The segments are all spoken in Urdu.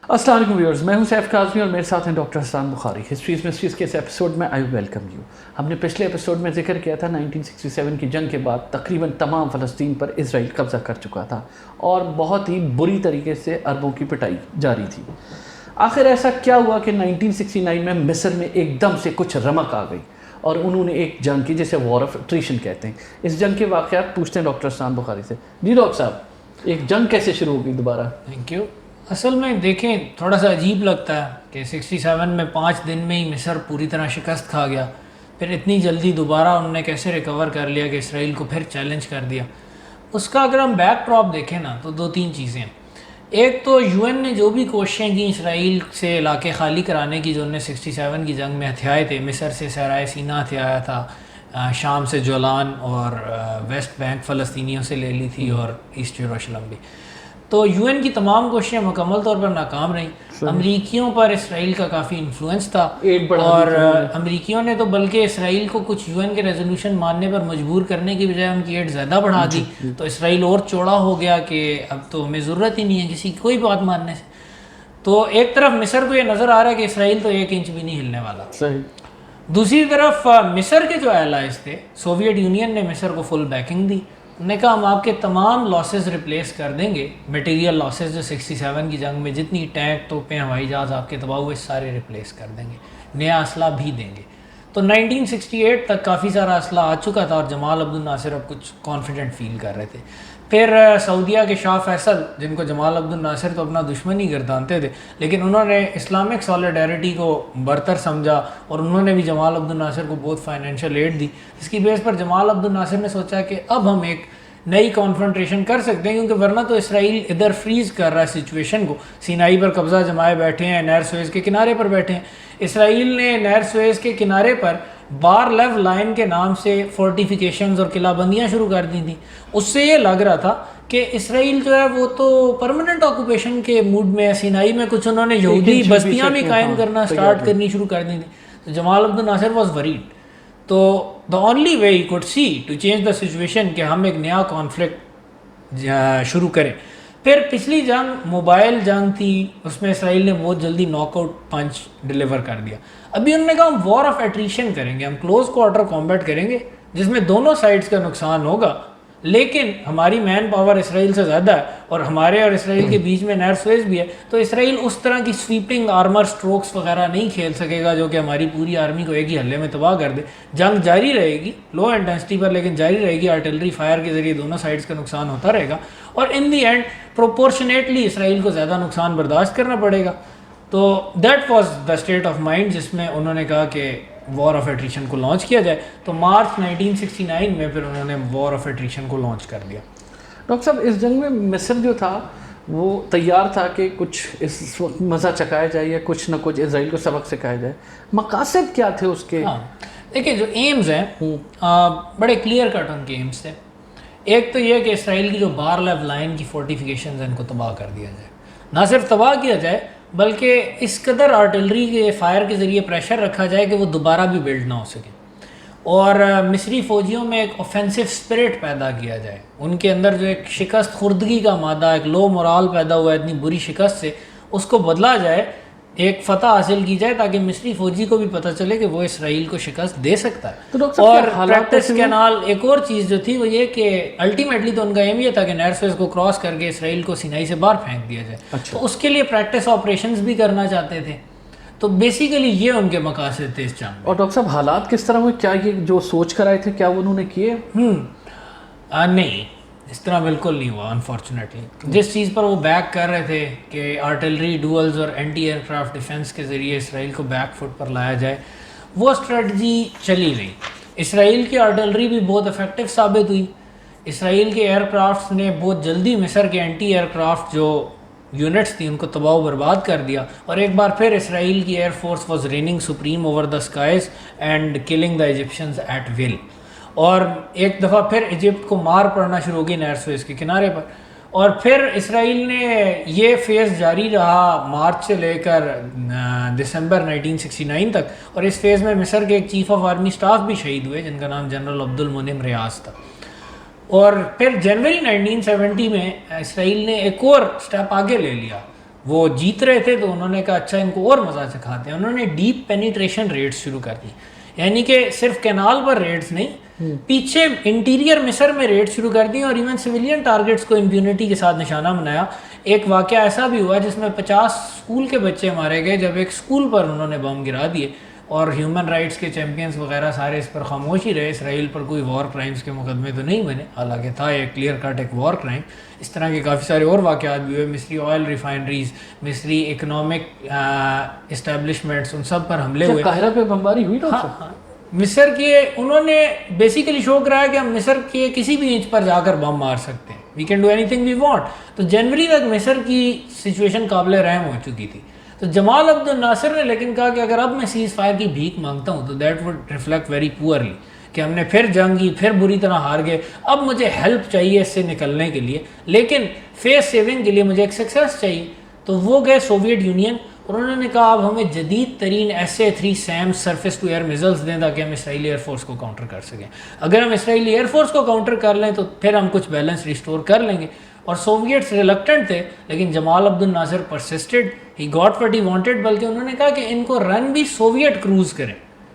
السلام علیکم ویورز، میں ہوں سیف کاظمی اور میرے ساتھ ہیں ڈاکٹر حسان بخاری۔ ہسٹریز مسٹریز کے اس ایپیسوڈ میں آئی ویلکم یو۔ ہم نے پچھلے ایپیسوڈ میں ذکر کیا تھا 1967 کی جنگ کے بعد تقریباً تمام فلسطین پر اسرائیل قبضہ کر چکا تھا اور بہت ہی بری طریقے سے عربوں کی پٹائی جاری تھی۔ آخر ایسا کیا ہوا کہ 1969 میں مصر میں ایک دم سے کچھ رمق آ گئی اور انہوں نے ایک جنگ کی جسے وار آف اٹریشن کہتے ہیں۔ اس جنگ کے واقعات پوچھتے ہیں ڈاکٹر حسان بخاری سے۔ جی ڈاکٹر صاحب، ایک جنگ کیسے شروع ہو گئی دوبارہ؟ Thank you. اصل میں دیکھیں تھوڑا سا عجیب لگتا ہے کہ 67 میں 5 دن میں ہی مصر پوری طرح شکست کھا گیا، پھر اتنی جلدی دوبارہ انہوں نے کیسے ریکور کر لیا کہ اسرائیل کو پھر چیلنج کر دیا۔ اس کا اگر ہم بیک ڈراپ دیکھیں نا تو 2-3 چیزیں ہیں۔ ایک تو یو این نے جو بھی کوششیں کی اسرائیل سے علاقے خالی کرانے کی، جو انہوں نے 67 کی جنگ میں ہتھیائے تھے، مصر سے صحرائے سینا ہتھیایا تھا، شام سے جولان اور ویسٹ بینک فلسطینیوں سے لے لی تھی اور ایسٹ یروشلم بھی، تو یو این کی تمام کوششیں مکمل طور پر ناکام رہیں۔ امریکیوں پر اسرائیل کا کافی انفلوئنس تھا اور امریکیوں نے تو بلکہ اسرائیل کو کچھ یو این کے ریزولوشن ماننے پر مجبور کرنے کی بجائے ان کی ایڈ زیادہ بڑھا دی، تو اسرائیل اور چوڑا ہو گیا کہ اب تو ہمیں ضرورت ہی نہیں ہے کسی کی کوئی بات ماننے سے۔ تو ایک طرف مصر کو یہ نظر آ رہا ہے کہ اسرائیل تو 1 انچ بھی نہیں ہلنے والا۔ دوسری طرف مصر کے جو الائز تھے، سوویٹ یونین نے مصر کو فل بیکنگ دی۔ انہوں نے کہا ہم آپ کے تمام لاسز ریپلیس کر دیں گے، میٹیریل لاسز جو 67 کی جنگ میں جتنی ٹینک توپیں ہوائی جہاز آپ کے تباہ ہوئے سارے ریپلیس کر دیں گے، نیا اسلحہ بھی دیں گے۔ تو 1968 تک کافی سارا اسلحہ آ چکا تھا اور جمال عبد الناصر اب کچھ کانفیڈنٹ فیل کر رہے تھے۔ پھر سعودیہ کے شاہ فیصل، جن کو جمال عبد الناصر تو اپنا دشمن ہی گردانتے تھے، لیکن انہوں نے اسلامک سالیڈیرٹی کو برتر سمجھا اور انہوں نے بھی جمال عبد الناصر کو بہت فائنینشیل ایڈ دی۔ اس کی بیس پر جمال عبد الناصر نے سوچا کہ اب ہم ایک نئی کانفرنٹریشن کر سکتے ہیں، کیونکہ ورنہ تو اسرائیل ادھر فریز کر رہا ہے سچویشن کو، سینائی پر قبضہ جمائے بیٹھے ہیں، نہر سویز کے کنارے پر بیٹھے ہیں۔ اسرائیل نے نہر سویز کے کنارے پر بار لیو لائن کے نام سے فورٹیفیکیشنز اور قلعہ بندیاں شروع کر دی تھیں۔ اس سے یہ لگ رہا تھا کہ اسرائیل جو ہے وہ تو پرماننٹ آکوپیشن کے موڈ میں ہے، سینائی میں کچھ انہوں نے یہودی بستیاں بھی قائم کرنا سٹارٹ کرنی شروع کر دی تھیں۔ تو جمال عبد الناصر واز وریڈ، تو the only way he could see to change the situation کہ ہم ایک نیا کانفلکٹ شروع کریں۔ پھر پچھلی جنگ موبائل جنگ تھی، اس میں اسرائیل نے بہت جلدی ناک آؤٹ پنچ ڈیلیور کر دیا۔ ابھی انہوں نے کہا ہم وار آف ایٹریشن کریں گے، ہم کلوز کوارٹر کامبیٹ کریں گے جس میں دونوں سائڈز کا نقصان ہوگا، لیکن ہماری مین پاور اسرائیل سے زیادہ ہے اور ہمارے اور اسرائیل کے بیچ میں نہر سویز بھی ہے، تو اسرائیل اس طرح کی سویپنگ آرمر سٹروکس وغیرہ نہیں کھیل سکے گا جو کہ ہماری پوری آرمی کو ایک ہی حلے میں تباہ کر دے۔ جنگ جاری رہے گی لو انٹینسٹی پر، لیکن جاری رہے گی، آرٹلری فائر کے ذریعے دونوں سائڈز کا نقصان ہوتا رہے گا اور ان دی اینڈ پروپورشنیٹلی اسرائیل کو زیادہ نقصان برداشت کرنا پڑے گا۔ تو that was the state of mind جس میں انہوں نے کہا کہ وار آف ایٹریشن کو لانچ کیا جائے۔ تو مارچ 1969 میں پھر انہوں نے وار آف ایٹریشن کو لانچ کر دیا۔ ڈاکٹر صاحب، اس جنگ میں مصر جو تھا وہ تیار تھا کہ کچھ اس وقت مزہ چکایا جائے یا کچھ نہ کچھ اسرائیل کو سبق سکھایا جائے۔ مقاصد کیا تھے اس کے؟ دیکھیں جو ایمز ہیں بڑے کلیئر کٹ ان کے ایمز تھے۔ ایک تو یہ کہ اسرائیل کی جو بار لیو لائن کی فورٹیفیکیشنز ہیں ان کو تباہ کر دیا جائے، نہ صرف تباہ کیا جائے بلکہ اس قدر آرٹلری کے فائر کے ذریعے پریشر رکھا جائے کہ وہ دوبارہ بھی بلڈ نہ ہو سکے، اور مصری فوجیوں میں ایک اوفینسو اسپرٹ پیدا کیا جائے، ان کے اندر جو ایک شکست خوردگی کا مادہ، ایک لو مورال پیدا ہوا ہے اتنی بری شکست سے، اس کو بدلا جائے، ایک فتح حاصل کی جائے تاکہ مصری فوجی کو بھی پتہ چلے کہ وہ اسرائیل کو شکست دے سکتا ہے۔ اور پریکٹس کے نال ایک اور چیز جو تھی وہ یہ کہ الٹیمیٹلی تو ان کا ایم یہ تھا کہ نہر سویز کو کراس کر کے اسرائیل کو سینائی سے باہر پھینک دیا جائے، تو اس کے لیے پریکٹس آپریشنز بھی کرنا چاہتے تھے۔ تو بیسیکلی یہ ان کے مقاصد تھے اس جنگ۔ اور ڈاکٹر صاحب حالات کس طرح ہوئے؟ کیا یہ جو سوچ کر آئے تھے کیا وہ انہوں نے کیے؟ نہیں، اس طرح بالکل نہیں ہوا انفارچونیٹلی۔ جس چیز پر وہ بیک کر رہے تھے کہ آرٹلری ڈوئلز اور اینٹی ایئر کرافٹ ڈیفنس کے ذریعے اسرائیل کو بیک فٹ پر لایا جائے، وہ اسٹریٹجی چلی نہیں۔ اسرائیل کی آرٹلری بھی بہت افیکٹو ثابت ہوئی، اسرائیل کے ایئر کرافٹس نے بہت جلدی مصر کے اینٹی ایئر کرافٹ جو یونٹس تھیں ان کو تباہ و برباد کر دیا، اور ایک بار پھر اسرائیل کی air force was running supreme over the skies and killing the Egyptians at will. اور ایک دفعہ پھر ایجپٹ کو مار پڑنا شروع ہو گئی نہر سویز کے کنارے پر، اور پھر اسرائیل نے یہ فیز جاری رہا مارچ سے لے کر دسمبر 1969 تک، اور اس فیز میں مصر کے ایک چیف آف آرمی سٹاف بھی شہید ہوئے جن کا نام جنرل عبد المنعم ریاض تھا۔ اور پھر جنوری 1970 میں اسرائیل نے ایک اور سٹیپ آگے لے لیا، وہ جیت رہے تھے تو انہوں نے کہا اچھا ان کو اور مزہ چکھاتے ہیں. انہوں نے ڈیپ پینیٹریشن ریڈس شروع کر دی, یعنی کہ صرف کینال پر ریڈس نہیں, پیچھے انٹیریئر مصر میں ریڈ شروع کر دی اور ایون سویلین ٹارگیٹس کو امپیونٹی کے ساتھ نشانہ بنایا. ایک واقعہ ایسا بھی ہوا جس میں 50 اسکول کے بچے مارے گئے جب ایک اسکول پر انہوں نے بم گرا دیے, اور ہیومن رائٹس کے چیمپئنز وغیرہ سارے اس پر خاموش ہی رہے. اسرائیل پر کوئی وار کرائمز کے مقدمے تو نہیں بنے, حالانکہ تھا ایک کلیئر کٹ ایک وار کرائم. اس طرح کے کافی سارے اور واقعات بھی ہوئے. مصری آئل ریفائنریز, مصری اکنامک اسٹیبلشمنٹس, ان سب پر حملے ہوئے. قاہرہ پہ بمباری ہوئی نا. ہاں, مصر کے انہوں نے بیسیکلی شو کرایا کہ ہم مصر کے کسی بھی انچ پر جا کر بم مار سکتے ہیں, we can do any thing we want. تو جنوری تک مصر کی سچویشن قابل رحم ہو چکی تھی. تو جمال عبد الناصر نے لیکن کہا کہ اگر اب میں سیز فائر کی بھیک مانگتا ہوں تو that would reflect very poorly, کہ ہم نے پھر جنگ کی, پھر بری طرح ہار گئے, اب مجھے ہیلپ چاہیے اس سے نکلنے کے لیے, لیکن فیس سیونگ کے لیے مجھے ایک سکسیس چاہیے. تو وہ گئے سوویٹ یونین اور انہوں نے کہا اب ہمیں جدید ترین SA-3 SAM surface to air missiles دیں تاکہ ہم اسرائیلی ایئر فورس کو کاؤنٹر کر سکیں. اگر ہم اسرائیلی ایئر فورس کو کاؤنٹر کر لیں تو پھر ہم کچھ بیلنس ریسٹور کر لیں گے. اور سوویٹس ریلکٹنٹ تھے, لیکن Gamal Abdel Nasser persisted, he got what he wanted. بلکہ انہوں نے کہا کہ ان کو رن بھی سوویٹ کروز کریں.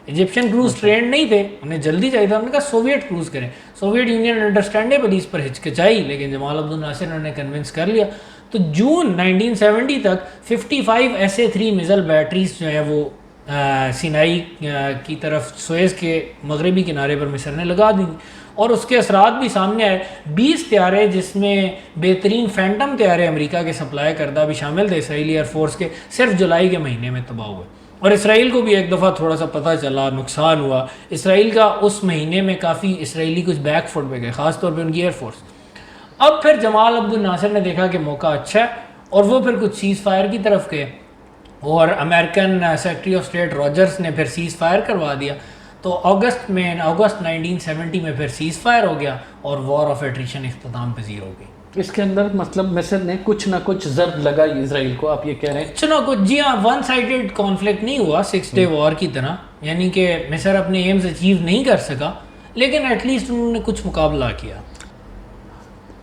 ایجپشین کروز ٹرینڈ نہیں تھے, انہیں جلدی چاہیے تھا, انہوں نے کہا سوویٹ کروز کریں. سوویٹ یونین انڈرسٹینڈیبلی اس پر ہچکچائی, لیکن جمال عبد الناصر نے انہیں کنونس کر لیا. تو جون 1970 تک 55 SA-3 میزل بیٹریز جو ہیں وہ سینائی کی طرف سویز کے مغربی کنارے پر مصر نے لگا دی, اور اس کے اثرات بھی سامنے آئے. 20 طیارے جس میں بہترین فینٹم طیارے امریکہ کے سپلائی کردہ بھی شامل تھے اسرائیلی ایئر فورس کے, صرف جولائی کے مہینے میں تباہ ہوئے. اور اسرائیل کو بھی ایک دفعہ تھوڑا سا پتہ چلا, نقصان ہوا. اسرائیل کا اس مہینے میں کافی اسرائیلی کچھ بیک فٹ پہ گئے, خاص طور پہ ان کی ایئر فورس. اب پھر جمال عبد الناصر نے دیکھا کہ موقع اچھا ہے, اور وہ پھر کچھ سیز فائر کی طرف گئے, اور American secretary of state Rogers نے پھر سیز فائر کروا دیا. تو اگست 1970 میں پھر سیز فائر ہو گیا اور وار آف ایٹریشن اختتام پذیر ہو گئی. اس کے اندر مطلب مصر نے کچھ نہ کچھ ضرب لگائی اسرائیل کو, آپ یہ کہہ رہے ہیں؟ کچھ نہ کچھ, جی ہاں, ون سائڈڈ کانفلکٹ نہیں ہوا 6 ڈے وار کی طرح, یعنی کہ مصر اپنے ایمز اچیو نہیں کر سکا, لیکن ایٹ لیسٹ انہوں نے کچھ مقابلہ کیا.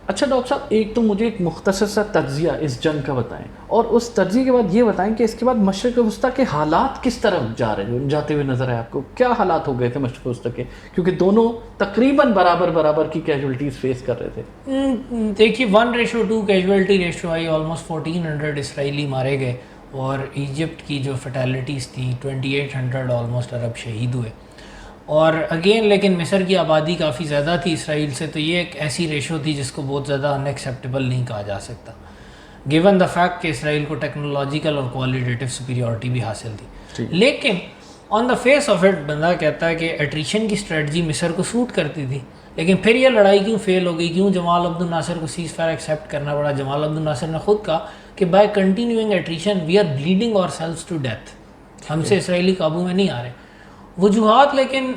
اچھا ڈاکٹر صاحب, ایک تو مجھے ایک مختصر سا تجزیہ اس جنگ کا بتائیں, اور اس تجزیے کے بعد یہ بتائیں کہ اس کے بعد مشرق وسطیٰ کے حالات کس طرف جاتے ہوئے نظر آئے آپ کو؟ کیا حالات ہو گئے تھے مشرق وسطیٰ کے, کیونکہ دونوں تقریباً برابر کی کیجولٹیز فیس کر رہے تھے. دیکھیے 1:2 کیجولٹی ریشو آئی, آلموسٹ 1400 اسرائیلی مارے گئے, اور ایجپٹ کی جو فیٹیلٹیز تھیں 2800 آلموسٹ عرب شہید ہوئے. اور اگین لیکن مصر کی آبادی کافی زیادہ تھی اسرائیل سے, تو یہ ایک ایسی ریشو تھی جس کو بہت زیادہ ان ایکسیپٹیبل نہیں کہا جا سکتا, گیون دا فیکٹ کہ اسرائیل کو ٹیکنالوجیکل اور کوالٹیٹیو سپیریورٹی بھی حاصل تھی. لیکن آن دا فیس آف اٹ بندہ کہتا ہے کہ ایٹریشن کی اسٹریٹجی مصر کو سوٹ کرتی تھی, لیکن پھر یہ لڑائی کیوں فیل ہو گئی, کیوں جمال عبد الناصر کو سیز فائر ایکسیپٹ کرنا پڑا؟ جمال عبد الناصر نے خود کہا کہ by continuing attrition we are bleeding ourselves to death, ہم سے اسرائیلی قابو میں نہیں آ رہے. وجوہات لیکن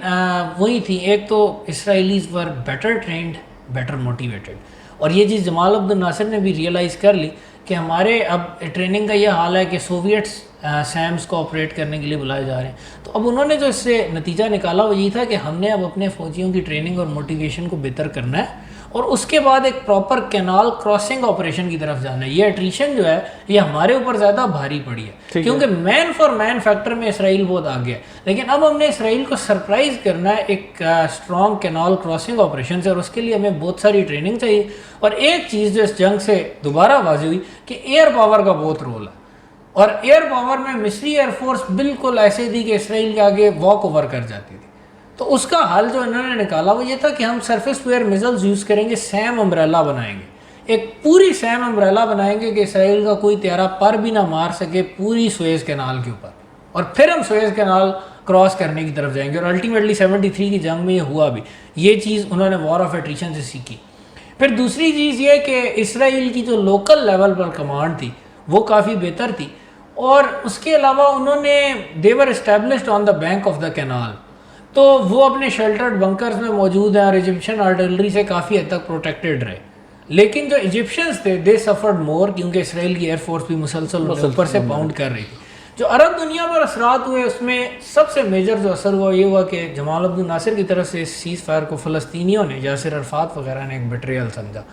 وہی تھیں, ایک تو اسرائیلیز ور بیٹر ٹرینڈ, بیٹر موٹیویٹڈ, اور یہ چیز جمال عبد الناصر نے بھی ریئلائز کر لی کہ ہمارے اب ٹریننگ کا یہ حال ہے کہ سوویٹس سیمس کو آپریٹ کرنے کے لیے بلائے جا رہے ہیں. تو اب انہوں نے جو اس سے نتیجہ نکالا وہ یہی تھا کہ ہم نے اب اپنے فوجیوں کی ٹریننگ اور موٹیویشن کو بہتر کرنا ہے, اور اس کے بعد ایک پراپر کینال کراسنگ آپریشن کی طرف جانا ہے. یہ ایٹریشن جو ہے یہ ہمارے اوپر زیادہ بھاری پڑی ہے, کیونکہ مین فار مین فیکٹر میں اسرائیل بہت آگے ہے, لیکن اب ہم نے اسرائیل کو سرپرائز کرنا ہے ایک اسٹرانگ کینال کراسنگ آپریشن سے, اور اس کے لیے ہمیں بہت ساری ٹریننگ چاہیے. اور ایک چیز جو اس جنگ سے دوبارہ واضح ہوئی کہ ایئر پاور کا بہت رول ہے, اور ایئر پاور میں مصری ایئر فورس بالکل ایسے تھی کہ اسرائیل کے آگے واک اوور کر جاتی تھی. تو اس کا حل جو انہوں نے نکالا وہ یہ تھا کہ ہم surface to air measles use کریں گے, سیم امبریلا بنائیں گے, ایک پوری سیم امبریلا بنائیں گے کہ اسرائیل کا کوئی طیارہ پر بھی نہ مار سکے پوری سویز کینال کے اوپر, اور پھر ہم سویز کینال کراس کرنے کی طرف جائیں گے. اور الٹیمیٹلی 73 کی جنگ میں یہ ہوا بھی, یہ چیز انہوں نے وار آف ایٹریشن سے سیکھی. پھر دوسری چیز یہ کہ اسرائیل کی جو لوکل لیول پر کمانڈ تھی وہ کافی بہتر تھی, اور اس کے علاوہ انہوں نے they were established on the bank of the canal, تو وہ اپنے شیلٹرڈ بنکرز میں موجود ہیں اور ایجپشین آرٹلری سے کافی حد تک پروٹیکٹڈ رہے. لیکن جو ایجپشینز تھے دے سفرڈ مور, کیونکہ اسرائیل کی ایئر فورس بھی مسلسل اوپر سے پاؤنڈ کر رہی تھی. جو عرب دنیا پر اثرات ہوئے اس میں سب سے میجر جو اثر ہوا یہ ہوا کہ جمال عبد الناصر کی طرف سے اس سیز فائر کو فلسطینیوں نے, یاسر عرفات وغیرہ نے ایک بیٹریل سمجھا,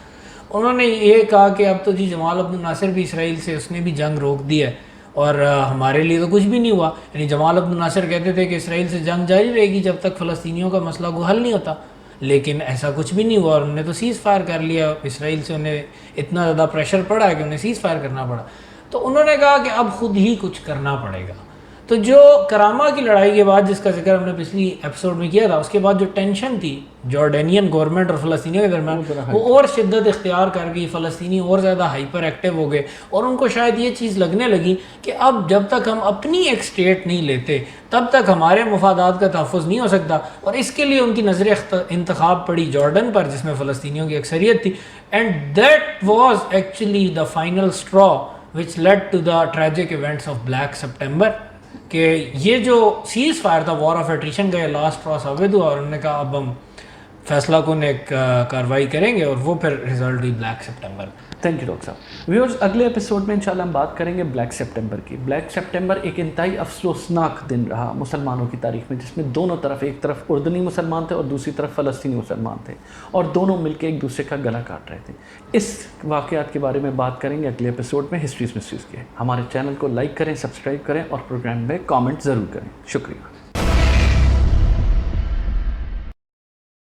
انہوں نے یہ کہا کہ اب تو جی جمال عبد الناصر بھی اسرائیل سے اس نے بھی جنگ روک دی ہے اور ہمارے لیے تو کچھ بھی نہیں ہوا. یعنی جمال عبد الناصر کہتے تھے کہ اسرائیل سے جنگ جاری رہے گی جب تک فلسطینیوں کا مسئلہ کو حل نہیں ہوتا, لیکن ایسا کچھ بھی نہیں ہوا اور انہوں نے تو سیز فائر کر لیا. اسرائیل سے انہیں اتنا زیادہ پریشر پڑا ہے کہ انہیں سیز فائر کرنا پڑا. تو انہوں نے کہا کہ اب خود ہی کچھ کرنا پڑے گا. تو جو کرامہ کی لڑائی کے بعد جس کا ذکر ہم نے پچھلی ایپیسوڈ میں کیا تھا, اس کے بعد جو ٹینشن تھی جارڈینین گورنمنٹ اور فلسطینیوں کے درمیان, وہ اور شدت اختیار کر گئی. فلسطینی اور زیادہ ہائپر ایکٹیو ہو گئے اور ان کو شاید یہ چیز لگنے لگی کہ اب جب تک ہم اپنی ایک اسٹیٹ نہیں لیتے تب تک ہمارے مفادات کا تحفظ نہیں ہو سکتا. اور اس کے لیے ان کی نظر انتخاب پڑی جارڈن پر جس میں فلسطینیوں کی اکثریت تھی. And that was actually the final straw which lead to the tragic events of Black September, کہ یہ جو سیز فائر تھا وار آف ایٹریشن کا یہ لاسٹ اسٹرا ثابت ہوا. اور انہوں نے کہا اب ہم فیصلہ کن ایک کارروائی کریں گے, اور وہ پھر ریزلٹ ہوئی black September. Thank you doctor صاحب. ویورز, اگلے ایپیسوڈ میں انشاءاللہ ہم بات کریں گے بلیک سپٹمبر کی. بلیک سپٹمبر ایک انتہائی افسوسناک دن رہا مسلمانوں کی تاریخ میں, جس میں دونوں طرف, ایک طرف اردنی مسلمان تھے اور دوسری طرف فلسطینی مسلمان تھے, اور دونوں مل کے ایک دوسرے کا گلا کاٹ رہے تھے. اس واقعات کے بارے میں بات کریں گے اگلے ایپیسوڈ میں ہسٹریز مسٹریز کے. ہمارے چینل کو لائک کریں, سبسکرائب کریں اور پروگرام میں کامنٹ ضرور کریں. شکریہ.